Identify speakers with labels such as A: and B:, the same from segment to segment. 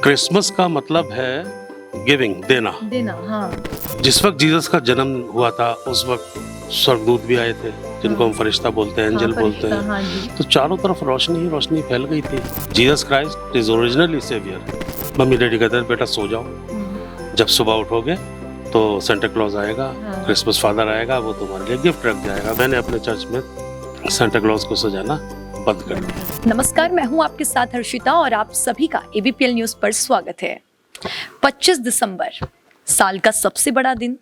A: Christmas का मतलब है गिविंग, देना।
B: देना, हाँ।
A: जिस वक्त जीसस का जन्म हुआ था उस वक्त स्वर्गदूत भी आए थे, जिनको हम फरिश्ता बोलते हैं, एंजल बोलते हैं।
B: हाँ जी।
A: तो चारों तरफ रोशनी ही रोशनी फैल गई थी। Jesus Christ is originally saviour. Mummy daddy कहते हैं बेटा सो जाओ, जब सुबह उठोगे तो सेंटा क्लॉज आएगा, क्रिसमस फादर आएगा, वो तुम्हारे लिए गिफ्ट रख जाएगा। मैंने अपने चर्च में सेंटा क्लॉज को सजाना बंद कर दिया।
B: नमस्कार, मैं हूं आपके साथ हर्षिता और आप सभी का एबीपीएल न्यूज पर स्वागत है। 25 दिसंबर, साल का सबसे बड़ा दिन,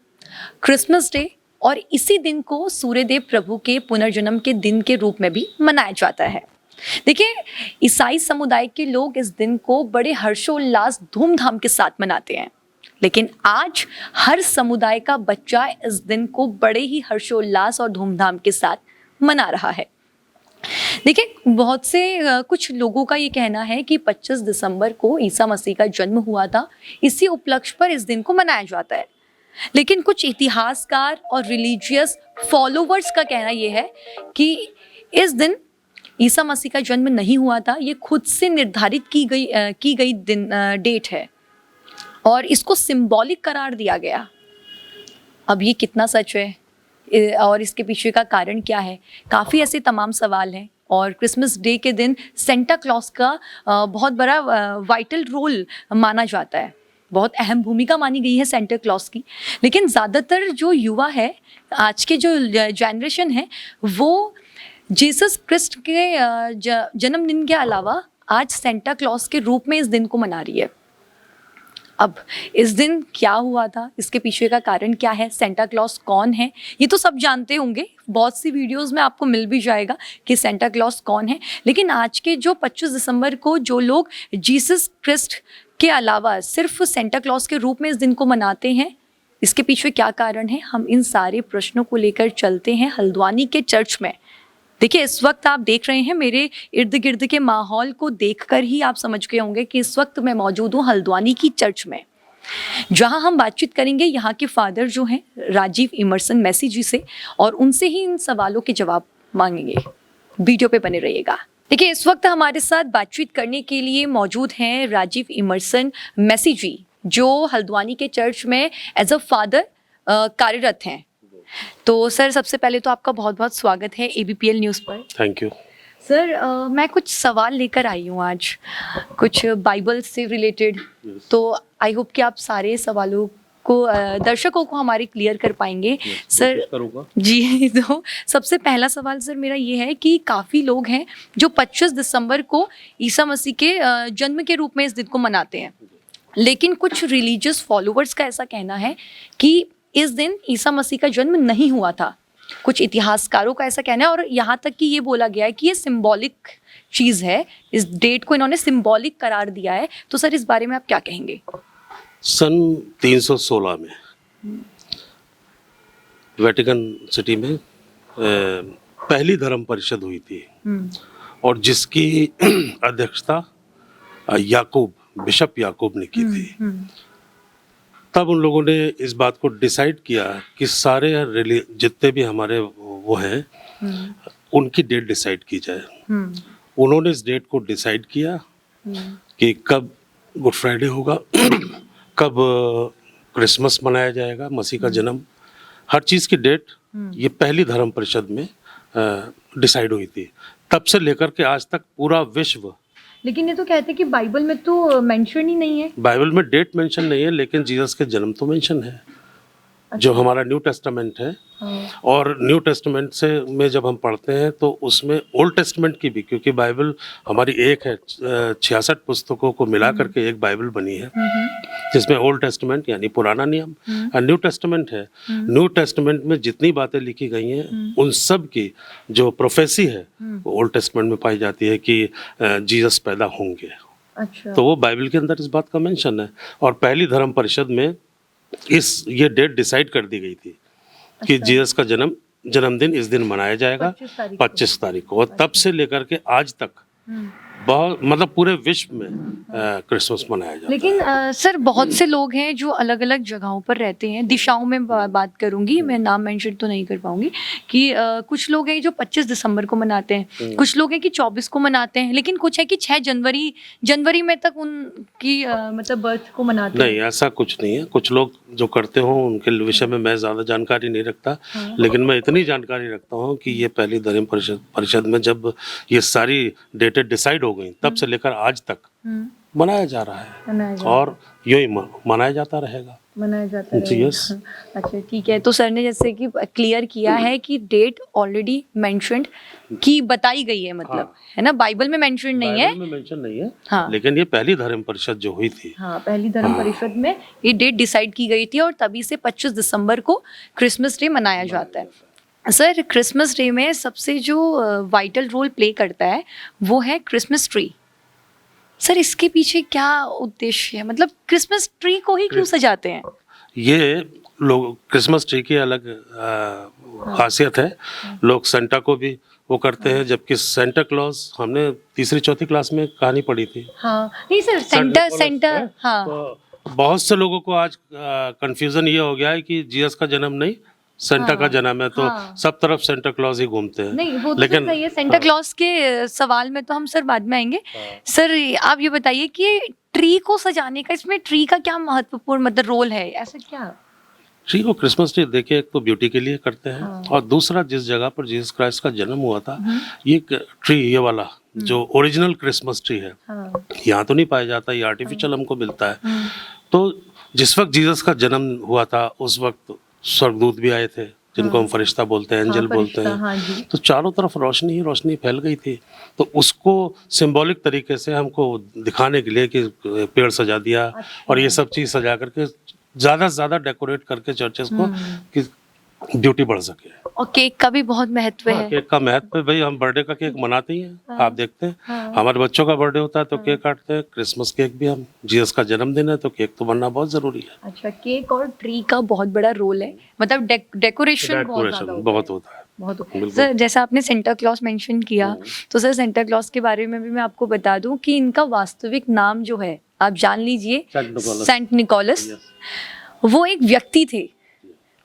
B: क्रिसमस डे, और इसी दिन को सूर्यदेव प्रभु के पुनर्जन्म के दिन के रूप में भी मनाया जाता है। देखिए, ईसाई समुदाय के लोग इस दिन को बड़े हर्षोल्लास धूमधाम के साथ मनाते हैं, लेकिन आज हर समुदाय का बच्चा इस दिन को बड़े ही हर्षोल्लास और धूमधाम के साथ मना रहा है। देखिए, बहुत से कुछ लोगों का ये कहना है कि 25 दिसंबर को ईसा मसीह का जन्म हुआ था, इसी उपलक्ष्य पर इस दिन को मनाया जाता है। लेकिन कुछ इतिहासकार और रिलीजियस फॉलोवर्स का कहना ये है कि इस दिन ईसा मसीह का जन्म नहीं हुआ था, ये खुद से निर्धारित की गई डेट है और इसको सिंबॉलिक करार दिया गया। अब ये कितना सच है और इसके पीछे का कारण क्या है, काफ़ी ऐसे तमाम सवाल हैं। और क्रिसमस डे के दिन सेंटा क्लॉज का बहुत बड़ा वाइटल रोल माना जाता है, बहुत अहम भूमिका मानी गई है सेंटा क्लॉज की। लेकिन ज़्यादातर जो युवा है, आज के जो जनरेशन है, वो जीसस क्रिस्ट के जन्मदिन के अलावा आज सेंटा क्लॉज के रूप में इस दिन को मना रही है। अब इस दिन क्या हुआ था, इसके पीछे का कारण क्या है, सेंटा क्लॉज कौन है, ये तो सब जानते होंगे, बहुत सी वीडियोस में आपको मिल भी जाएगा कि सेंटा क्लॉज कौन है। लेकिन आज के जो 25 दिसंबर को जो लोग जीसस क्रिस्ट के अलावा सिर्फ सेंटा क्लॉज के रूप में इस दिन को मनाते हैं, इसके पीछे क्या कारण है, हम इन सारे प्रश्नों को लेकर चलते हैं हल्द्वानी के चर्च में। देखिए, इस वक्त आप देख रहे हैं, मेरे इर्द गिर्द के माहौल को देखकर ही आप समझ गए होंगे कि इस वक्त मैं मौजूद हूँ हल्द्वानी की चर्च में, जहां हम बातचीत करेंगे यहाँ के फादर जो हैं राजीव इमर्सन मैसी जी से, और उनसे ही इन सवालों के जवाब मांगेंगे। वीडियो पे बने रहिएगा। देखिए, इस वक्त हमारे साथ बातचीत करने के लिए मौजूद हैं राजीव इमर्सन मैसी जी, जो हल्द्वानी के चर्च में एज अ फादर कार्यरत हैं। तो सर, सबसे पहले तो आपका बहुत बहुत स्वागत है एबीपीएल न्यूज़ पर।
A: थैंक यू
B: सर, मैं कुछ सवाल लेकर आई हूँ आज, कुछ बाइबल से रिलेटेड। तो आई होप कि आप सारे सवालों को दर्शकों को हमारे क्लियर कर पाएंगे। सर जी, तो सबसे पहला सवाल सर मेरा ये है कि काफ़ी लोग हैं जो 25 दिसंबर को ईसा मसीह के जन्म के रूप में इस दिन को मनाते हैं, लेकिन कुछ रिलीजियस फॉलोवर्स का ऐसा कहना है कि इस दिन ईसा मसीह का जन्म नहीं हुआ था। कुछ इतिहासकारों का ऐसा कहना है और यहाँ तक कि ये बोला गया है कि ये सिंबॉलिक चीज़ है, इस डेट को इन्होंने सिंबॉलिक करार दिया है। तो सर, इस बारे में आप क्या कहेंगे?
A: सन 316 में वेटिकन सिटी में पहली धर्म परिषद हुई थी और जिसकी अध्यक्षता बिशप याकूब ने की थी। तब उन लोगों ने इस बात को डिसाइड किया कि सारे जितने भी हमारे वो हैं उनकी डेट डिसाइड की जाए। उन्होंने इस डेट को डिसाइड किया कि कब गुड फ्राइडे होगा, कब क्रिसमस मनाया जाएगा, मसीह का जन्म, हर चीज़ की डेट ये पहली धर्म परिषद में डिसाइड हुई थी। तब से लेकर के आज तक पूरा विश्व।
B: लेकिन ये तो कहते हैं कि बाइबल में तो मेंशन ही नहीं है।
A: बाइबल में डेट मेंशन नहीं है, लेकिन जीसस के जन्म तो मेंशन है। अच्छा। जो हमारा न्यू टेस्टामेंट है। और न्यू टेस्टामेंट में जब हम पढ़ते हैं तो उसमें ओल्ड टेस्टामेंट की भी, क्योंकि बाइबल हमारी एक है, 66 पुस्तकों को मिला करके एक बाइबल बनी है, जिसमें ओल्ड टेस्टामेंट यानी पुराना नियम और न्यू टेस्टामेंट है। न्यू टेस्टामेंट में जितनी बातें लिखी गई हैं उन सब की जो प्रोफेसी है वो ओल्ड टेस्टामेंट में पाई जाती है कि जीसस पैदा होंगे। अच्छा। तो वो बाइबल के अंदर इस बात का मेंशन है और पहली धर्म परिषद में ये डेट डिसाइड कर दी गई थी कि जीसस का जन्मदिन इस दिन मनाया जाएगा, 25 तारीख को। और तब से लेकर के आज तक बहुत मतलब पूरे विश्व में क्रिसमस मनाया जाता है।
B: लेकिन सर बहुत से लोग हैं जो अलग अलग जगहों पर रहते हैं, दिशाओं में बात करूंगी मैं, नाम मेंशन तो नहीं कर पाऊंगी, कि कुछ लोग हैं जो 25 दिसंबर को मनाते हैं, कुछ लोग हैं कि 24 को मनाते हैं, लेकिन कुछ है कि 6 जनवरी में तक उनकी मतलब बर्थ को मनाते हैं।
A: नहीं, ऐसा कुछ नहीं है। कुछ लोग जो करते हो उनके विषय में मैं ज़्यादा जानकारी नहीं रखता, लेकिन मैं इतनी जानकारी रखता हूँ कि ये पहली धर्म परिषद में जब ये सारी डेटें डिसाइड हो गई तब से लेकर आज तक मनाया जा रहा है और यूं ही मनाया जाता रहेगा।
B: मनाया जाता है।
A: यस।
B: अच्छा ठीक है, तो सर ने जैसे कि क्लियर किया है कि डेट ऑलरेडी मेंशन्ड की बताई गई है, मतलब
A: हाँ।
B: है ना, बाइबल में मेंशन नहीं है।
A: बाइबल में मेंशन नहीं है,
B: हाँ।
A: लेकिन ये पहली धर्म परिषद जो हुई थी,
B: हाँ, पहली धर्म परिषद में ये डेट डिसाइड की गई थी और तभी से 25 दिसंबर को क्रिसमस डे मनाया जाता है। सर क्रिसमस डे में सबसे जो वाइटल रोल प्ले करता है वो है क्रिसमस ट्री। सर इसके पीछे क्या उद्देश्य है, मतलब क्रिसमस ट्री को ही क्यों सजाते हैं?
A: ये लोग क्रिसमस ट्री की अलग खासियत है। लोग सेंटा को भी वो करते हैं, जबकि सेंटा क्लॉज हमने तीसरी चौथी क्लास में कहानी पढ़ी थी।
B: हाँ नहीं सर, सेंटा हाँ।
A: तो बहुत से लोगों को आज कंफ्यूजन ये हो गया है कि जीसस का जन्म नहीं, सेंटा का जन्म है, तो सब तरफ सेंटा क्लॉज ही घूमते हैं।
B: नहीं वो तो लेकिन सही है, सेंटा क्लॉज के सवाल में तो हम सर बाद में आएंगे। सर आप ये बताइए कि ट्री को सजाने का, इसमें ट्री का क्या महत्वपूर्ण मतलब रोल है, ऐसा क्या?
A: ट्री को क्रिसमस ट्री देखिए, एक तो ब्यूटी के लिए करते हैं, और दूसरा जिस जगह पर जीसस क्राइस्ट का जन्म हुआ था, ये ट्री ये वाला जो ओरिजिनल क्रिसमस ट्री है, यहाँ तो नहीं पाया जाता, ये आर्टिफिशियल हमको मिलता है। तो जिस वक्त जीसस का जन्म हुआ था उस वक्त स्वर्गदूत भी आए थे, जिनको हम फरिश्ता बोलते हैं, एंजल बोलते हैं। तो चारों तरफ रोशनी ही रोशनी फैल गई थी। तो उसको सिंबॉलिक तरीके से हमको दिखाने के लिए कि पेड़ सजा दिया और ये सब चीज सजा करके ज्यादा से ज्यादा डेकोरेट करके चर्चेस को कि ब्यूटी बढ़ सके।
B: और केक का भी बहुत महत्व है।
A: केक का महत्व है भाई, हम बर्थडे का केक मनाते ही हैं। आप देखते हैं हमारे बच्चों का बर्थडे होता है तो केक काटते हैं, क्रिसमस केक भी, हम जीसस का जन्मदिन है तो केक तो बनना बहुत जरूरी है।
B: अच्छा, केक और ट्री का बहुत बड़ा रोल है, मतलब डेकोरेशन
A: बहुत होता है।
B: बहुत। सर जैसा आपने सेंटा क्लॉज मेंशन किया, तो सर सेंटा क्लॉज के बारे में भी मैं आपको बता दूं कि इनका वास्तविक नाम जो है आप जान लीजिए, सेंट निकोलस। वो एक व्यक्ति थे।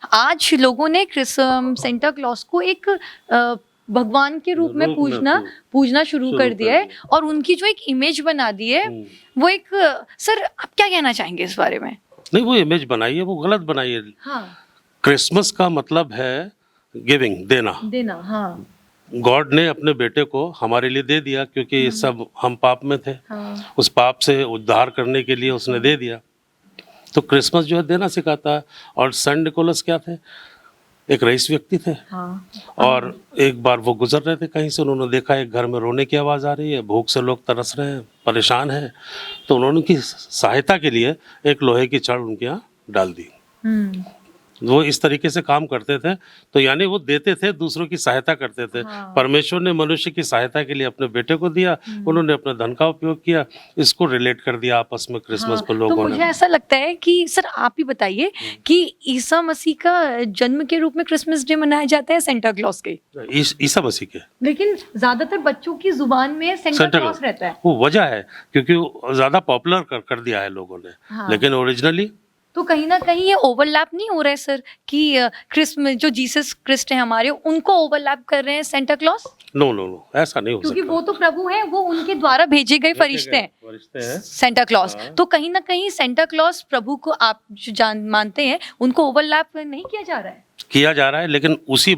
B: आज लोगों ने सेंटा क्लॉज को एक भगवान के रूप में पूजना शुरू कर दिया है और उनकी जो एक इमेज बना दी है वो एक, सर आप क्या कहना चाहेंगे इस बारे में?
A: नहीं, वो इमेज बनाई है वो गलत बनाई है।
B: हाँ।
A: क्रिसमस का मतलब है गिविंग, देना। हाँ। गॉड ने अपने बेटे को हमारे लिए दे दिया, क्योंकि सब हम पाप में थे। हाँ। उस पाप से उद्धार करने के लिए उसने दे दिया। तो क्रिसमस जो है देना सिखाता है। और सेंट निकोलस क्या थे? एक रईस व्यक्ति थे। हाँ। और एक बार वो गुजर रहे थे कहीं से, उन्होंने देखा एक घर में रोने की आवाज़ आ रही है, भूख से लोग तरस रहे हैं, परेशान हैं। तो उन्होंने उनकी सहायता के लिए एक लोहे की छड़ उनके यहाँ डाल दी। वो इस तरीके से काम करते थे। तो यानी वो देते थे, दूसरों की सहायता करते थे। हाँ। परमेश्वर ने मनुष्य की सहायता के लिए अपने बेटे को दिया, उन्होंने अपने धन का उपयोग किया, इसको रिलेट कर दिया आपस में क्रिसमस पर लोगों ने।
B: तो मुझे ऐसा लगता है कि सर आप ही बताइए कि ईसा मसीह का जन्म के रूप में क्रिसमस डे मनाया जाता है सेंटा क्लॉज के?
A: ईसा मसीह के, लेकिन
B: ज्यादातर बच्चों की जुबान में सेंटा क्लॉज रहता है।
A: वो वजह है क्योंकि ज्यादा पॉपुलर कर दिया है लोगों ने। हाँ। लेकिन ओरिजिनली
B: तो कहीं ना कहीं ये ओवरलैप नहीं हो रहा है सर कि क्रिसमस जो जीसस क्रिस्ट है हमारे, उनको ओवरलैप कर रहे हैं सेंटा क्लॉज? नो, ऐसा नहीं हो सकता, क्योंकि वो तो प्रभु हैं, वो उनके द्वारा भेजे गए फरिश्ते हैं सेंटा क्लॉज। तो कहीं ना कहीं सेंटा क्लॉज प्रभु को आप जो मानते हैं उनको ओवरलैप नहीं किया जा रहा है?
A: लेकिन उसी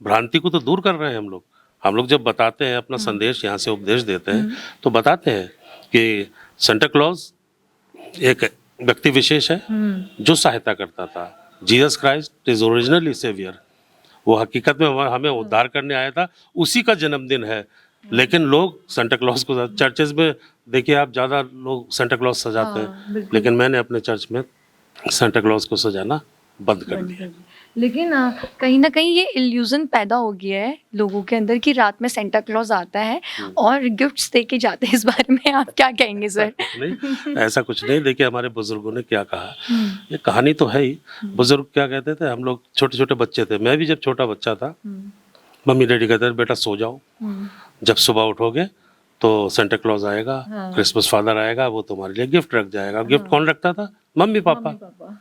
A: भ्रांति को तो दूर कर रहे हैं हम लोग जब बताते हैं अपना संदेश, यहाँ से उपदेश देते हैं तो बताते हैं कि सेंटा क्लॉज एक व्यक्ति विशेष है जो सहायता करता था। Jesus Christ is originally saviour, वो हकीकत में हमें उद्धार करने आया था, उसी का जन्मदिन है। लेकिन लोग सेंटा क्लॉज को, चर्चेज में देखिए आप, ज्यादा लोग सेंटा क्लॉज सजाते हैं, लेकिन मैंने अपने चर्च में सेंटा क्लॉज को सजाना बंद कर दिया।
B: लेकिन कहीं ना कहीं ये इल्यूजन पैदा हो गया है लोगों के अंदर कि रात में सेंटा क्लॉज आता है और गिफ्ट्स दे के जाते हैं। इस बारे में आप क्या कहेंगे सर?
A: नहीं, ऐसा कुछ नहीं। देखिए हमारे बुजुर्गों ने क्या कहा, ये कहानी तो है ही। बुजुर्ग क्या कहते थे, हम लोग छोटे छोटे बच्चे थे, मैं भी जब छोटा बच्चा था, मम्मी डैडी कहते थे बेटा सो जाओ, जब सुबह उठोगे तो सेंटा क्लॉज आएगा,
B: हाँ।
A: क्रिसमस फादर आएगा, वो तुम्हारे लिए गिफ्ट रख जाएगा। गिफ्ट कौन रखता था? Mummy papa.
B: पापा।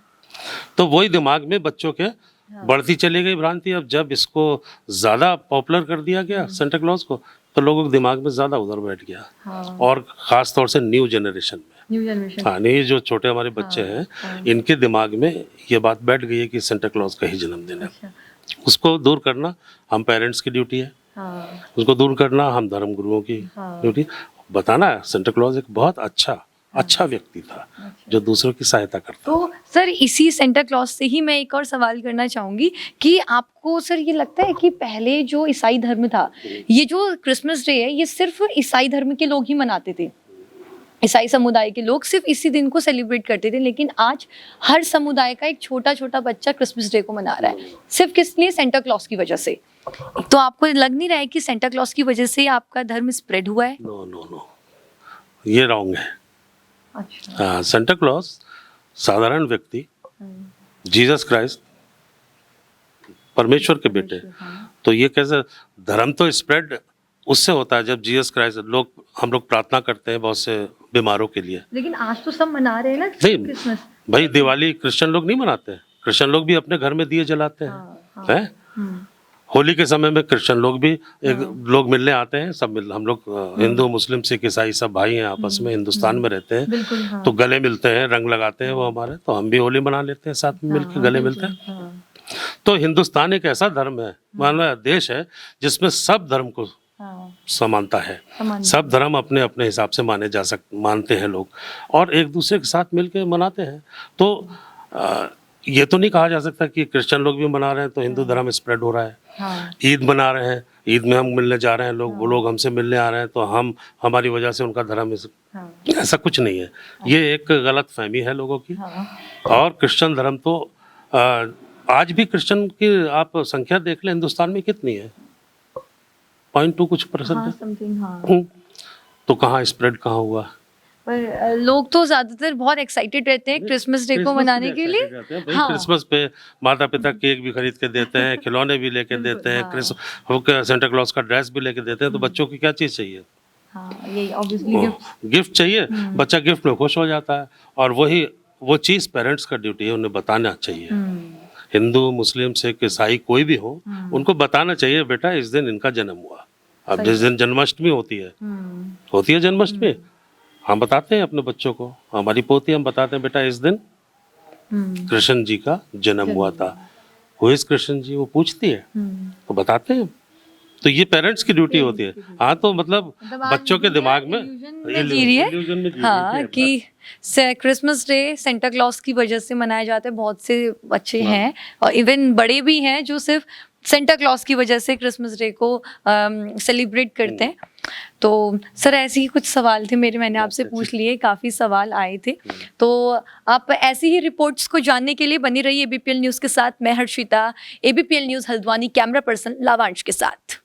A: तो वही दिमाग में बच्चों के बढ़ती चली गई भ्रांति। अब जब इसको ज्यादा पॉपुलर कर दिया गया सेंटा क्लॉज को, तो लोगों के दिमाग में ज्यादा उधर बैठ गया।
B: हाँ।
A: और खास तौर से न्यू जनरेशन में,
B: न्यू जनरेशन।
A: हाँ, नहीं, जो छोटे हमारे बच्चे हैं, इनके दिमाग में ये बात बैठ गई है कि सेंटा क्लॉज का ही जन्मदिन है।
B: अच्छा।
A: उसको दूर करना हम पेरेंट्स की ड्यूटी है,
B: हाँ।
A: उसको दूर करना हम धर्म गुरुओं की
B: हाँ।
A: ड्यूटी। बताना है सेंटा क्लॉज एक बहुत अच्छा व्यक्ति था, जो दूसरों की सहायता करता।
B: तो सर इसी सेंटा क्लॉज से ही मैं एक और सवाल करना चाहूंगी कि आपको सर ये लगता है कि पहले जो ईसाई धर्म था, ये जो क्रिसमस डे है, ये सिर्फ ईसाई धर्म के लोग ही मनाते थे, ईसाई समुदाय के लोग सिर्फ इसी दिन को सेलिब्रेट करते थे, लेकिन आज हर समुदाय का एक छोटा छोटा बच्चा क्रिसमस डे को मना रहा है, सिर्फ किस लिए? सेंटा क्लॉज की वजह से। तो आपको लग नहीं रहा है कि सेंटा क्लॉज की वजह से आपका धर्म स्प्रेड हुआ है?
A: नो, ये रॉन्ग है।
B: अच्छा।
A: सेंटा क्लॉज साधारण व्यक्ति, जीसस क्राइस्ट परमेश्वर के बेटे। तो ये कैसे? धर्म तो स्प्रेड उससे होता है जब जीसस क्राइस्ट, हम लोग प्रार्थना करते हैं बहुत से बीमारों के लिए।
B: लेकिन आज तो सब मना रहे हैं ना
A: नहीं
B: क्रिसमस।
A: भाई, दिवाली क्रिश्चियन लोग नहीं मनाते हैं। क्रिश्चियन लोग भी अपने घर में दिए जलाते हैं। हैं? होली के समय में क्रिश्चियन लोग भी लोग मिलने आते हैं, सब हम लोग हिंदू मुस्लिम सिख ईसाई सब भाई हैं, आपस में हिंदुस्तान में रहते हैं।
B: बिल्कुल, हाँ।
A: तो गले मिलते हैं, रंग लगाते हैं वो हमारे, तो हम भी होली मना लेते हैं, साथ में मिलकर गले मिलते हैं।
B: हाँ।
A: तो हिंदुस्तान एक ऐसा धर्म है, मान लो देश है, जिसमें सब धर्म को समानता है। सब धर्म अपने अपने हिसाब से मानते हैं लोग, और एक दूसरे के साथ मिलकर मनाते हैं। तो ये तो नहीं कहा जा सकता कि क्रिश्चियन लोग भी मना रहे हैं तो हिंदू धर्म स्प्रेड हो रहा है।
B: हाँ।
A: ईद मना रहे हैं, ईद में हम मिलने जा रहे हैं लोग, वो लोग हमसे मिलने आ रहे हैं, तो हमारी वजह से उनका धर्म ऐसा कुछ नहीं है। ये एक गलत फहमी है लोगों की। और क्रिश्चियन धर्म तो आज भी क्रिश्चियन की आप संख्या देख लें, हिंदुस्तान में कितनी है? 0.2 कुछ % है। तो कहाँ स्प्रेड कहाँ हुआ?
B: पर लोग तो ज्यादातर बहुत एक्साइटेड रहते हैं क्रिसमस डे को मनाने के लिए।
A: हाँ। क्रिसमस पे माता पिता केक भी खरीद के देते हैं, खिलौने भी लेके देते हैं, सेंटा क्लॉज का ड्रेस भी लेके देते हैं। तो बच्चों की क्या चीज चाहिए?
B: हाँ, यही ऑब्वियसली
A: गिफ्ट चाहिए। बच्चा गिफ्ट में खुश हो जाता है, और वो चीज पेरेंट्स का ड्यूटी है, उन्हें बताना चाहिए। हिंदू मुस्लिम सिख ईसाई कोई भी हो, उनको बताना चाहिए, बेटा इस दिन इनका जन्म हुआ। अब जिस दिन जन्माष्टमी होती है जन्माष्टमी, हम बताते हैं अपने बच्चों को, हमारी पोती हम बताते हैं, बेटा इस दिन कृष्ण जी का जन्म हुआ था। Who is Krishna ji? वो पूछती है, तो बताते हैं। तो ये पेरेंट्स की ड्यूटी होती है। हाँ, तो मतलब बच्चों के दिमाग में
B: illusion में हाँ, कि क्रिसमस डे सेंटा क्लॉज की वजह से मनाया जाता है। बहुत से बच्चे हैं और इवन बड़े भी हैं जो सिर्फ सेंटा क्लॉज की वजह से क्रिसमस डे को सेलिब्रेट करते हैं। तो सर ऐसे ही कुछ सवाल थे मेरे, मैंने आपसे पूछ लिए, काफ़ी सवाल आए थे। तो आप ऐसी ही रिपोर्ट्स को जानने के लिए बनी रहिए एबीपीएल न्यूज़ के साथ। मैं Harshita, ABPL news Haldwani, camera person Lavansh के साथ।